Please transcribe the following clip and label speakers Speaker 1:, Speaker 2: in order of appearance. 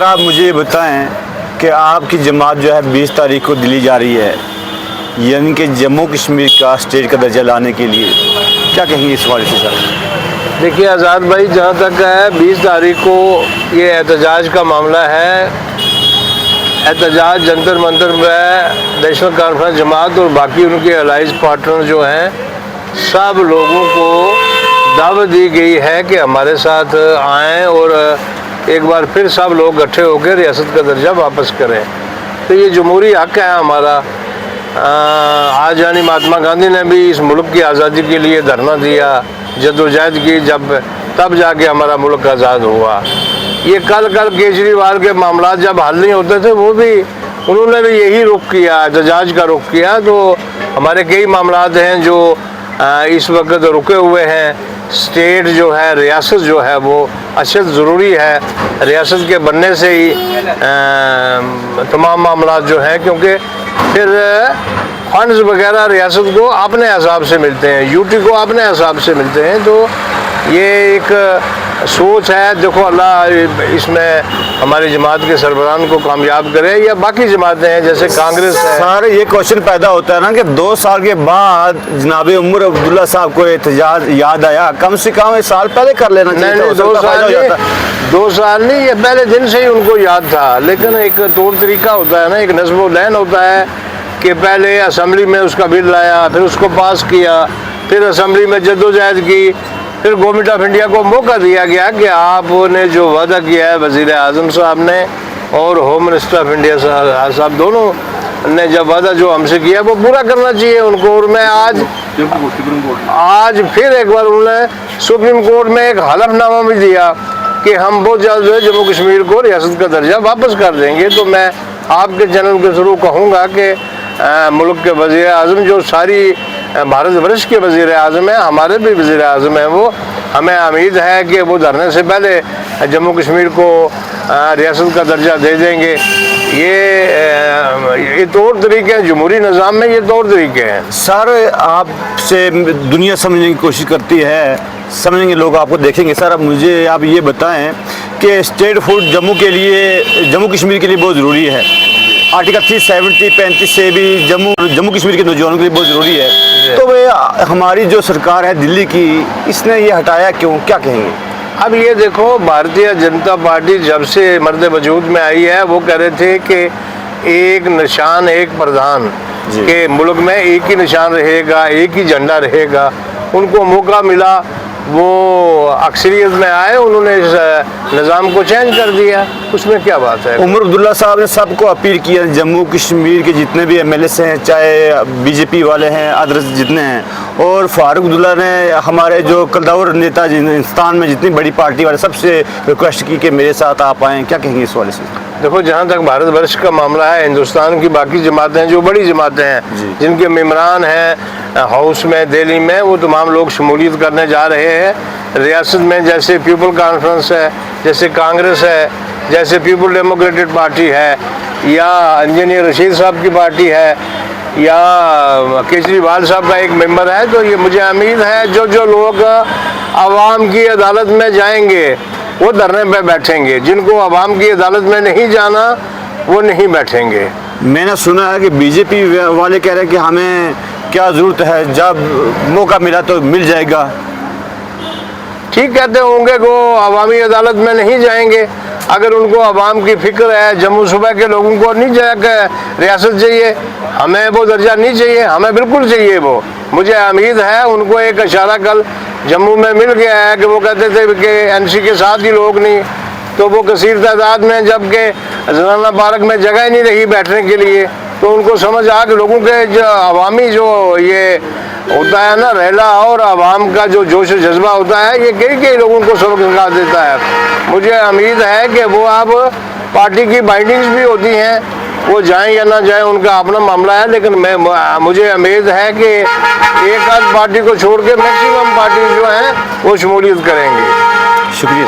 Speaker 1: آپ مجھے یہ بتائیں کہ آپ کی جماعت جو ہے 20 تاریخ کو دلی جا رہی ہے، یعنی کہ جموں کشمیر کا اسٹیٹ کا درجہ لانے کے لیے، کیا کہیں گے اس حوالے سے سر؟
Speaker 2: دیکھیے آزاد بھائی، جہاں تک ہے 20 تاریخ کو یہ احتجاج کا معاملہ ہے، احتجاج جنتر منتر میں نیشنل کانفرنس جماعت اور باقی ان کے الائنس پارٹنر جو ہیں، سب لوگوں کو دعوت دی گئی ہے کہ ہمارے ساتھ آئیں اور ایک بار پھر سب لوگ اکٹھے ہو کے ریاست کا درجہ واپس کریں۔ تو یہ جمہوری حق ہے ہمارا۔ آج یعنی مہاتما گاندھی نے بھی اس ملک کی آزادی کے لیے دھرنا دیا، جدوجہد کی، تب جا کے ہمارا ملک آزاد ہوا۔ یہ کل کیجریوال کے معاملات جب حل نہیں ہوتے تھے، انہوں نے بھی یہی رخ کیا، احتجاج کا رخ کیا۔ تو ہمارے کئی معاملات ہیں جو اس وقت رکے ہوئے ہیں۔ اسٹیٹ جو ہے، ریاست جو ہے، وہ اشد ضروری ہے۔ ریاست کے بننے سے ہی تمام معاملات جو ہیں، کیونکہ پھر فنڈز وغیرہ ریاست کو اپنے حساب سے ملتے ہیں، یوٹی کو اپنے حساب سے ملتے ہیں۔ تو یہ ایک سوچ ہے۔ دیکھو اللہ اس میں ہماری جماعت کے سربراہان کو کامیاب کرے، یا باقی جماعتیں ہیں جیسے کانگریس ہے۔
Speaker 1: سر یہ کوشچن پیدا ہوتا ہے نا کہ 2 سال کے بعد جناب عمر عبداللہ صاحب کو احتجاج یاد آیا، کم سے کم 1 سال پہلے کر لینا چاہیے تھا۔
Speaker 2: 2 سال نہیں، یہ پہلے دن سے ہی ان کو یاد تھا، لیکن ایک طور طریقہ ہوتا ہے نا، ایک نظم و ذہن ہوتا ہے کہ پہلے اسمبلی میں اس کا بل لایا، پھر اس کو پاس کیا، پھر اسمبلی میں جدوجہد کی، پھر گورنمنٹ آف انڈیا کو موقع دیا گیا کہ آپ نے جو وعدہ کیا ہے وزیر اعظم صاحب نے اور ہوم منسٹر آف انڈیا صاحب، دونوں نے جب وعدہ جو ہم سے کیا وہ پورا کرنا چاہیے ان کو۔ اور میں آج پھر ایک بار انہوں نے سپریم کورٹ میں ایک حلف نامہ بھی دیا کہ ہم بہت جلد جو ہے جموں کشمیر کو ریاست کا درجہ واپس کر دیں گے۔ تو میں آپ کے چینل کے ضرور کہوں گا کہ ملک کے وزیر اعظم جو ساری بھارت ورش کے وزیر اعظم ہیں، ہمارے بھی وزیر اعظم ہیں، وہ ہمیں امید ہے کہ وہ دھرنے سے پہلے جموں کشمیر کو ریاست کا درجہ دے دیں گے۔ یہ طور طریقے ہیں، جمہوری نظام میں یہ طور طریقے ہیں۔
Speaker 1: سر آپ سے دنیا سمجھنے کی کوشش کرتی ہے، سمجھیں گے لوگ، آپ کو دیکھیں گے۔ سر اب مجھے آپ یہ بتائیں کہ اسٹیٹ فوڈ جموں کشمیر کے لیے بہت ضروری ہے۔ آرٹیکل 370-35 سے بھی جموں کشمیر کے نوجوانوں کے لیے بہت ضروری ہے۔ تو وہ ہماری جو سرکار ہے دلی کی، اس نے یہ ہٹایا کیوں؟ کیا کہیں گے؟
Speaker 2: اب یہ دیکھو، بھارتیہ جنتا پارٹی جب سے مرد وجود میں آئی ہے، وہ کہہ رہے تھے کہ ایک نشان ایک پردھان، کہ ملک میں ایک ہی نشان رہے گا، ایک ہی جھنڈا رہے گا۔ ان کو موقع ملا، وہ اکثریت میں آئے، انہوں نے اس نظام کو چینج کر دیا۔ اس میں کیا بات ہے؟
Speaker 1: عمر عبداللہ صاحب نے سب کو اپیل کیا، جموں کشمیر کے جتنے بھی ایم ایل ایس ہیں، چاہے بی جے پی والے ہیں، ادرس جتنے ہیں، اور فاروق عبداللہ نے ہمارے جو کلداور نیتا ہندوستان میں جتنی بڑی پارٹی والے سب سے ریکویسٹ کی کہ میرے ساتھ آپ آئیں۔ کیا کہیں گے اس والے سے؟
Speaker 2: دیکھو، جہاں تک بھارت ورش کا معاملہ ہے، ہندوستان کی باقی جماعتیں جو بڑی جماعتیں ہیں، جن کے ممبران ہیں ہاؤس میں، دہلی میں، وہ تمام لوگ شمولیت کرنے جا رہے ہیں ریاست میں۔ جیسے پیپل کانفرنس ہے، جیسے کانگریس ہے، جیسے پیپل ڈیموکریٹک پارٹی ہے، یا انجینئر رشید صاحب کی پارٹی ہے، یا کیجریوال صاحب کا ایک ممبر ہے۔ تو یہ مجھے امید ہے جو لوگ عوام کی عدالت میں جائیں گے وہ دھرنے پہ بیٹھیں گے، جن کو عوام کی عدالت میں نہیں جانا وہ نہیں بیٹھیں گے۔
Speaker 1: میں نے سنا ہے کہ بی جے پی والے کہہ رہے ہیں کہ ہمیں کیا ضرورت ہے، جب موقع ملا تو مل جائے گا۔
Speaker 2: ٹھیک کہتے ہوں گے کہ وہ عوامی عدالت میں نہیں جائیں گے۔ اگر ان کو عوام کی فکر ہے، جموں صوبہ کے لوگوں کو نہیں جائے کہ ریاست چاہیے، ہمیں وہ درجہ نہیں چاہیے، ہمیں بالکل چاہیے وہ۔ مجھے امید ہے ان کو ایک اشارہ کل جموں میں مل گیا ہے کہ وہ کہتے تھے کہ این سی کے ساتھ ہی لوگ نہیں، تو وہ کثیر تعداد میں، جبکہ زنانہ پارک میں جگہ ہی نہیں رہی بیٹھنے کے لیے، تو ان کو سمجھ آ کہ لوگوں کے جو عوامی جو یہ ہوتا ہے نا ریلا، اور عوام کا جو جوش و جذبہ ہوتا ہے، یہ کئی لوگوں کو سبق سکھا دیتا ہے۔ مجھے امید ہے کہ وہ اب پارٹی کی بائنڈنگز بھی ہوتی ہیں، وہ جائیں یا نہ جائیں ان کا اپنا معاملہ ہے، لیکن مجھے امید ہے کہ ایک آدھ پارٹی کو چھوڑ کے میکسیمم پارٹی جو ہیں وہ شمولیت کریں گے۔
Speaker 1: شکریہ۔